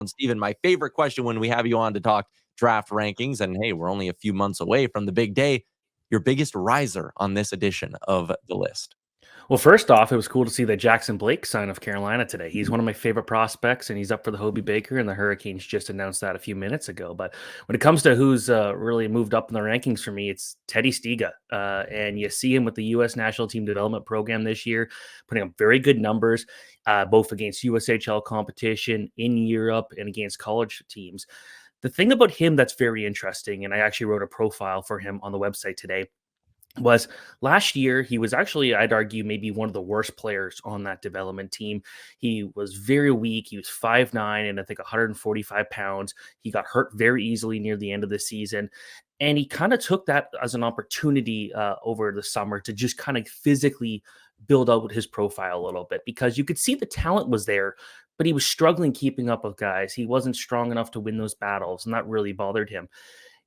Steven, my favorite question when we have you on to talk draft rankings, and hey, we're only a few months away from the big day, your biggest riser on this edition of the list. Well, first off, it was cool to see that Jackson Blake signed with Carolina today. He's one of my favorite prospects, and he's up for the Hobie Baker, and the Hurricanes just announced that a few minutes ago. But when it comes to who's really moved up in the rankings for me, it's Teddy Stiga. And you see him with the U.S. National Team Development Program this year, putting up very good numbers, both against USHL competition in Europe and against college teams. The thing about him that's very interesting, and I actually wrote a profile for him on the website today, was last year he was actually, I'd argue, maybe one of the worst players on that development team. He was very weak. He was 5'9" and I think 145 pounds. He got hurt very easily near the end of the season. And he kind of took that as an opportunity over the summer to just kind of physically build out his profile a little bit, because you could see the talent was there, but he was struggling keeping up with guys. He wasn't strong enough to win those battles, and that really bothered him.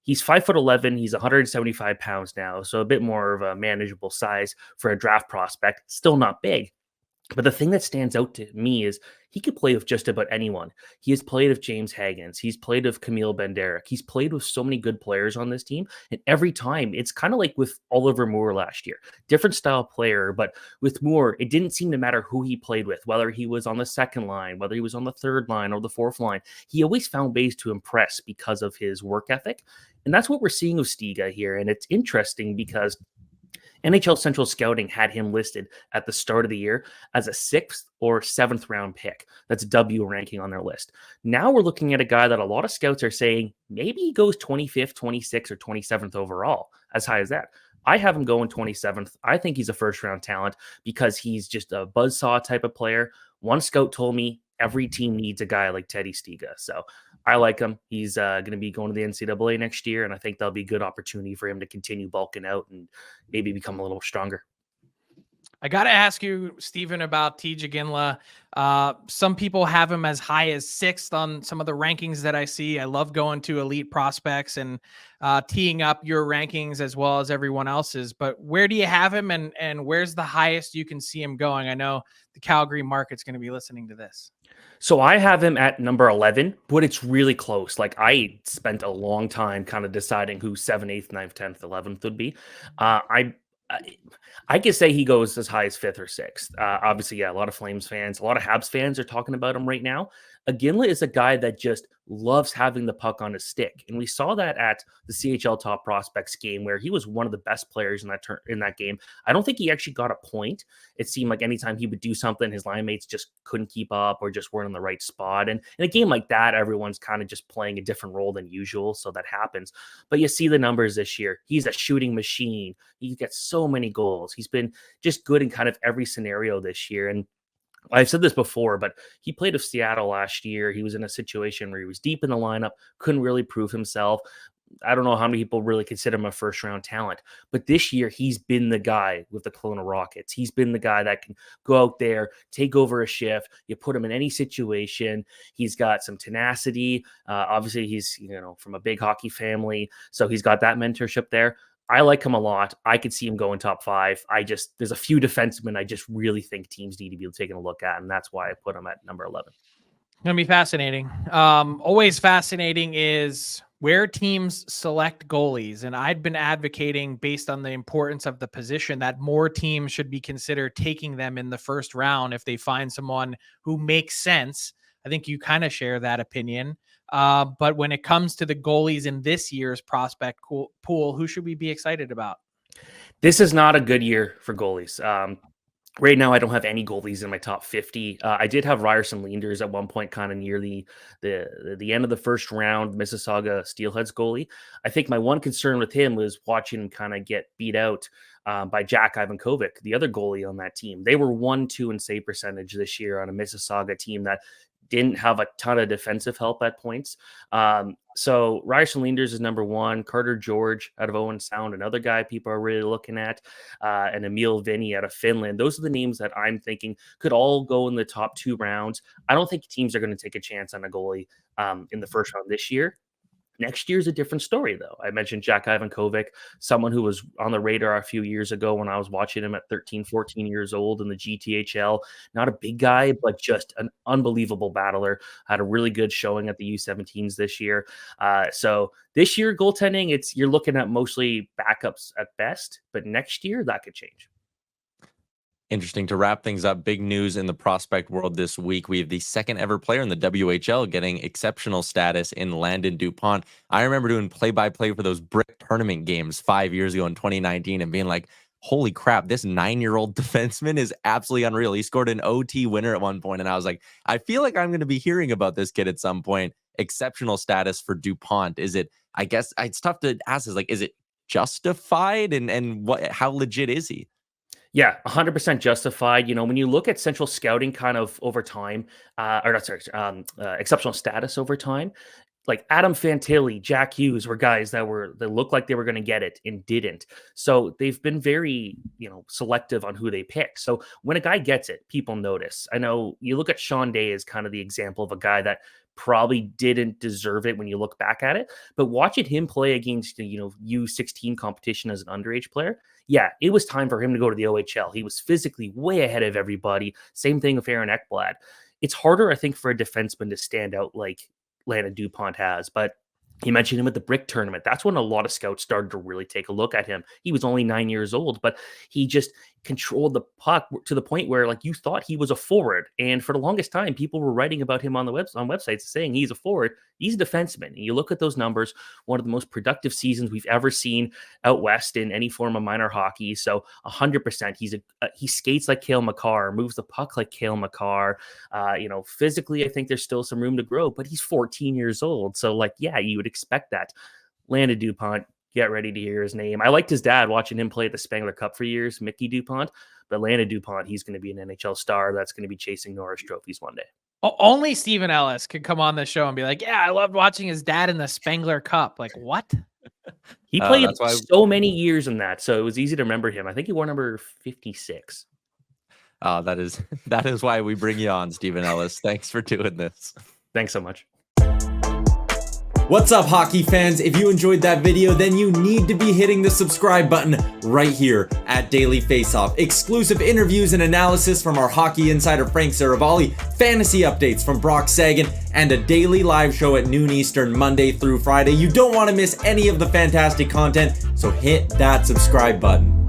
He's 5'11". He's 175 pounds now, so a bit more of a manageable size for a draft prospect. Still not big. But the thing that stands out to me is he could play with just about anyone. He has played with James Haggins. He's played with Camille Benderek. He's played with so many good players on this team. And every time, it's kind of like with Oliver Moore last year. Different style player, but with Moore, it didn't seem to matter who he played with, whether he was on the second line, whether he was on the third line or the fourth line. He always found ways to impress because of his work ethic. And that's what we're seeing with Stiga here. And it's interesting because NHL Central Scouting had him listed at the start of the year as a 6th or 7th round pick. That's W ranking on their list. Now we're looking at a guy that a lot of scouts are saying maybe he goes 25th, 26th, or 27th overall. As high as that. I have him going 27th. I think he's a first round talent because he's just a buzzsaw type of player. One scout told me every team needs a guy like Teddy Stiga. So I like him. He's going to be going to the NCAA next year, and I think that'll be a good opportunity for him to continue bulking out and maybe become a little stronger. I got to ask you, Stephen, about Tij Iginla. Some people have him as high as 6th on some of the rankings that I see. I love going to elite prospects and teeing up your rankings as well as everyone else's. But where do you have him, and where's the highest you can see him going? I know the Calgary market's going to be listening to this. So I have him at number 11, but it's really close. Like, I spent a long time kind of deciding who 7th, 8th, 9th, 10th, 11th would be. I could say he goes as high as 5th or 6th. Obviously, yeah, a lot of Flames fans, a lot of Habs fans are talking about him right now. Iginla is a guy that just loves having the puck on his stick. And we saw that at the CHL Top Prospects game where he was one of the best players in that game. I don't think he actually got a point. It seemed like anytime he would do something, his line mates just couldn't keep up or just weren't in the right spot. And in a game like that, everyone's kind of just playing a different role than usual. So that happens. But you see the numbers this year. He's a shooting machine. He gets so many goals. He's been just good in kind of every scenario this year. And I've said this before, but he played with Seattle last year. He was in a situation where he was deep in the lineup, couldn't really prove himself. I don't know how many people really consider him a first-round talent, but this year he's been the guy with the Kelowna Rockets. He's been the guy that can go out there, take over a shift. You put him in any situation. He's got some tenacity. Obviously, he's from a big hockey family, so he's got that mentorship there. I like him a lot. I could see him going top 5. There's a few defensemen I just really think teams need to be taking a look at, and that's why I put him at number 11. Going to be fascinating. Always fascinating is where teams select goalies. And I'd been advocating, based on the importance of the position, that more teams should be considered taking them in the first round if they find someone who makes sense. I think you kind of share that opinion. But when it comes to the goalies in this year's prospect pool, who should we be excited about? This is not a good year for goalies. Right now, I don't have any goalies in my top 50. I did have Ryerson Leanders at one point, kind of near the end of the first round, Mississauga Steelheads goalie. I think my one concern with him was watching him kind of get beat out by Jack Ivankovic, the other goalie on that team. They were 1-2 in save percentage this year on a Mississauga team that didn't have a ton of defensive help at points. So Ryerson Leanders is number 1. Carter George out of Owen Sound, another guy people are really looking at, and Emil Vinny out of Finland. Those are the names that I'm thinking could all go in the top 2 rounds. I don't think teams are going to take a chance on a goalie in the first round this year. Next year's a different story, though. I mentioned Jack Ivankovic, someone who was on the radar a few years ago when I was watching him at 13, 14 years old in the GTHL. Not a big guy, but just an unbelievable battler. Had a really good showing at the U17s this year. So this year, goaltending, you're looking at mostly backups at best, but next year that could change. Interesting. To wrap things up, big news in the prospect world this week. We have the second ever player in the WHL getting exceptional status in Landon Dupont. I remember doing play-by-play for those brick tournament games 5 years ago in 2019 and being like, holy crap, this 9-year-old defenseman is absolutely unreal. He scored an OT winner at one point, and I was like, I feel like I'm going to be hearing about this kid at some point. Exceptional status for Dupont. Is it, I guess it's tough to ask, is it justified, and how legit is he? Yeah, 100% justified. When you look at central scouting kind of over time, exceptional status over time, like Adam Fantilli, Jack Hughes were guys that looked like they were going to get it and didn't. So they've been very, selective on who they pick. So when a guy gets it, people notice. I know you look at Sean Day as kind of the example of a guy that probably didn't deserve it when you look back at it, but watching him play against the U16 competition as an underage player, yeah, it was time for him to go to the OHL. He was physically way ahead of everybody. Same thing with Aaron Ekblad. It's harder, I think, for a defenseman to stand out like Landon Dupont has, but you mentioned him at the brick tournament. That's when a lot of scouts started to really take a look at him. He was only 9 years old, but he just controlled the puck to the point where you thought he was a forward. And for the longest time, people were writing about him on websites saying he's a forward. He's a defenseman. And you look at those numbers, one of the most productive seasons we've ever seen out west in any form of minor hockey. So 100%, he skates like Cale Makar, moves the puck like Cale Makar. Physically, I think there's still some room to grow, but he's 14 years old. So yeah, you would expect that. Landon Dupont, get ready to hear his name. I liked his dad, watching him play at the Spangler Cup for years, Mickey Dupont. But Landon Dupont, he's going to be an NHL star that's going to be chasing Norris trophies one day. Only Stephen Ellis could come on the show and be like, yeah, I loved watching his dad in the Spangler Cup. Like, what? He played so many years in that, so it was easy to remember him. I think he wore number 56. That is why we bring you on, Stephen Ellis. Thanks for doing this. Thanks so much. What's up, hockey fans? If you enjoyed that video, then you need to be hitting the subscribe button right here at Daily Faceoff. Exclusive interviews and analysis from our hockey insider Frank Seravalli, fantasy updates from Brock Sagan, and a daily live show at noon Eastern, Monday through Friday. You don't want to miss any of the fantastic content, so hit that subscribe button.